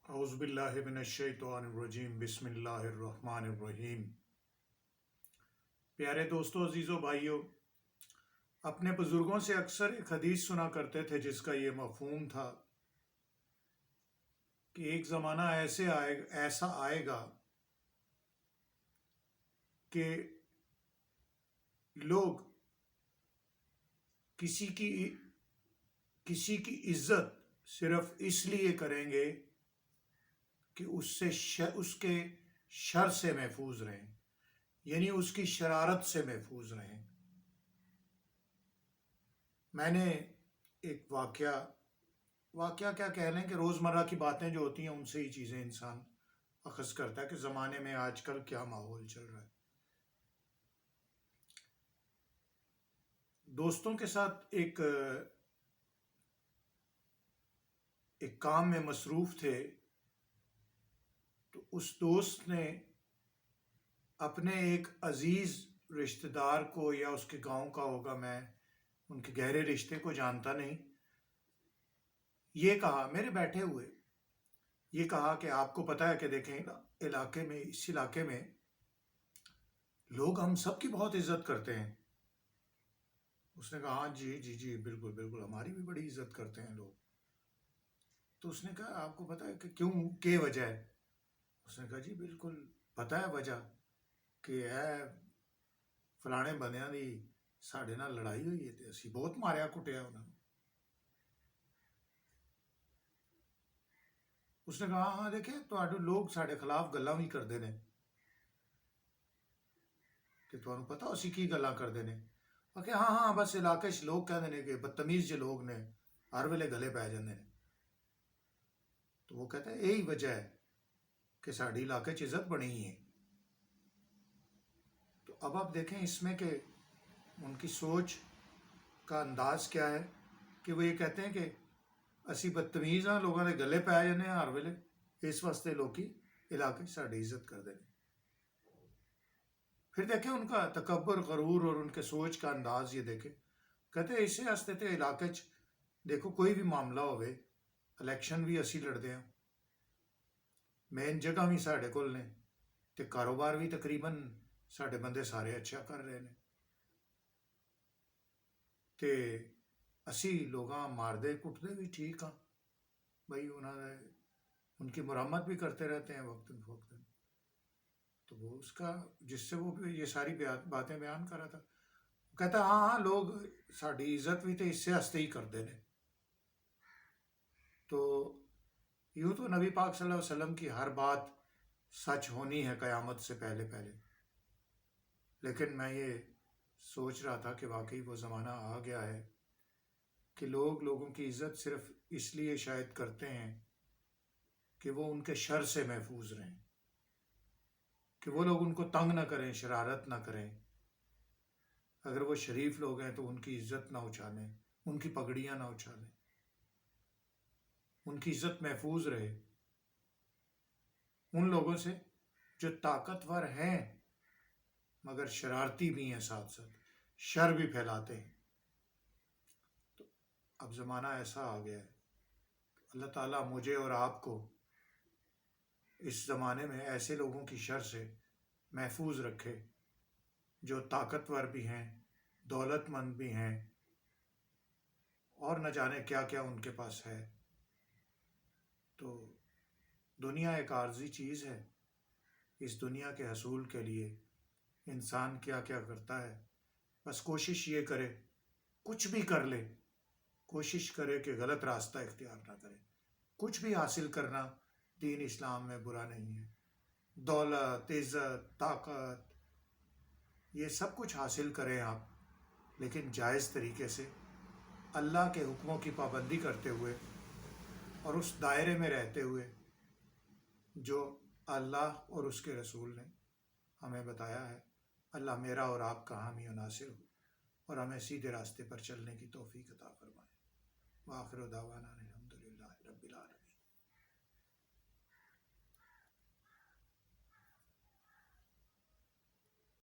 اعوذ باللہ من الشیطان الرجیم بسم اللہ الرحمن الرحیم۔ پیارے دوستوں، عزیزوں، بھائیوں، اپنے بزرگوں سے اکثر ایک حدیث سنا کرتے تھے جس کا یہ مفہوم تھا کہ ایک زمانہ ایسا آئے گا کہ لوگ کسی کی عزت صرف اس لیے کریں گے کہ اس کے شر سے محفوظ رہیں، یعنی اس کی شرارت سے محفوظ رہیں۔ میں نے ایک واقعہ کیا کہہ لیں کہ روزمرہ کی باتیں جو ہوتی ہیں ان سے ہی چیزیں انسان اخذ کرتا ہے کہ زمانے میں آج کل کیا ماحول چل رہا ہے۔ دوستوں کے ساتھ ایک کام میں مصروف تھے، تو اس دوست نے اپنے ایک عزیز رشتہ دار کو، یا اس کے گاؤں کا ہوگا، میں ان کے گہرے رشتے کو جانتا نہیں، یہ کہا میرے بیٹھے ہوئے، یہ کہا کہ آپ کو پتہ ہے کہ دیکھیں اس علاقے میں لوگ ہم سب کی بہت عزت کرتے ہیں۔ اس نے کہا ہاں جی بالکل بالکل، ہماری بھی بڑی عزت کرتے ہیں لوگ۔ تو اس نے کہا آپ کو پتہ ہے کہ کیوں، کیا وجہ ہے؟ اس نے کہا جی بالکل پتہ ہے وجہ، کہ ہے فلانے بندیاں دی ساڈے نال لڑائی ہوئی ہے تے اسی بہت ماریا کٹیا انہوں نے۔ اس نے کہا ہاں دیکھیں تواڈے لوگ ساڈے خلاف گلاں بھی کردے نے، کہ تانوں پتہ اسی کی گلاں کردے نے؟ کہ ہاں بس علاقے چ لوگ کہندے نے کہ بدتمیز جو لوگ نے ہر ویلے گلے پی جاندے نے۔ تو وہ کہتا ہے یہی وجہ ہے کہ ساڈی علاقے چ عزت بنی ہے۔ تو اب آپ دیکھیں اس میں کہ ان کی سوچ کا انداز کیا ہے، کہ وہ یہ کہتے ہیں کہ اسی بدتمیز ہاں، لوگوں نے گلے پی جانے ہیں ہر ویلے، اس واسطے لوگ علاقے ساڈی عزت کرتے ہیں۔ پھر دیکھیں ان کا تکبر، غرور اور ان کے سوچ کا انداز یہ دیکھیں، کہتے ہیں اسی واسطے تے علاقے چ دیکھو کوئی بھی معاملہ ہوئے، الیکشن بھی اسی لڑتے ہیں، مین جگہ بھی ساڈے کول نے، تے کاروبار بھی تقریباً ساڈے بندے سارے اچھا کر رہے ہیں، تے اسی لوگاں ماردے کٹدے بھی ٹھیک ہاں، بھائی ان کی مرمت بھی کرتے رہتے ہیں وقتاً فوقتاً۔ تو وہ اس کا جس سے وہ یہ ساری باتیں بیان کر رہا تھا، وہ کہتا ہاں لوگ ساڈی عزت بھی تے اسے واسطے ہی کرتے ہیں۔ تو یوں تو نبی پاک صلی اللہ علیہ وسلم کی ہر بات سچ ہونی ہے قیامت سے پہلے، لیکن میں یہ سوچ رہا تھا کہ واقعی وہ زمانہ آ گیا ہے کہ لوگ لوگوں کی عزت صرف اس لیے شاید کرتے ہیں کہ وہ ان کے شر سے محفوظ رہیں، کہ وہ لوگ ان کو تنگ نہ کریں، شرارت نہ کریں۔ اگر وہ شریف لوگ ہیں تو ان کی عزت نہ اچھالیں، ان کی پگڑیاں نہ اچھالیں، ان کی عزت محفوظ رہے۔ ان لوگوں سے جو طاقتور ہیں مگر شرارتی بھی ہیں، ساتھ ساتھ شر بھی پھیلاتے ہیں۔ تو اب زمانہ ایسا آ گیا ہے، اللہ تعالیٰ مجھے اور آپ کو اس زمانے میں ایسے لوگوں کی شر سے محفوظ رکھے جو طاقتور بھی ہیں، دولت مند بھی ہیں، اور نہ جانے کیا کیا ان کے پاس ہے۔ تو دنیا ایک عارضی چیز ہے، اس دنیا کے حصول کے لیے انسان کیا کیا کرتا ہے، بس کوشش یہ کرے، کچھ بھی کر لے، کوشش کرے کہ غلط راستہ اختیار نہ کرے۔ کچھ بھی حاصل کرنا دین اسلام میں برا نہیں ہے، دولت، عزت، طاقت، یہ سب کچھ حاصل کریں آپ، لیکن جائز طریقے سے، اللہ کے حکموں کی پابندی کرتے ہوئے اور اس دائرے میں رہتے ہوئے جو اللہ اور اس کے رسول نے ہمیں بتایا ہے۔ اللہ میرا اور آپ کا حامی و ناصر ہو اور ہمیں سیدھے راستے پر چلنے کی توفیق عطا فرمائے۔ وآخر دعوانا الحمدللہ رب العالمین۔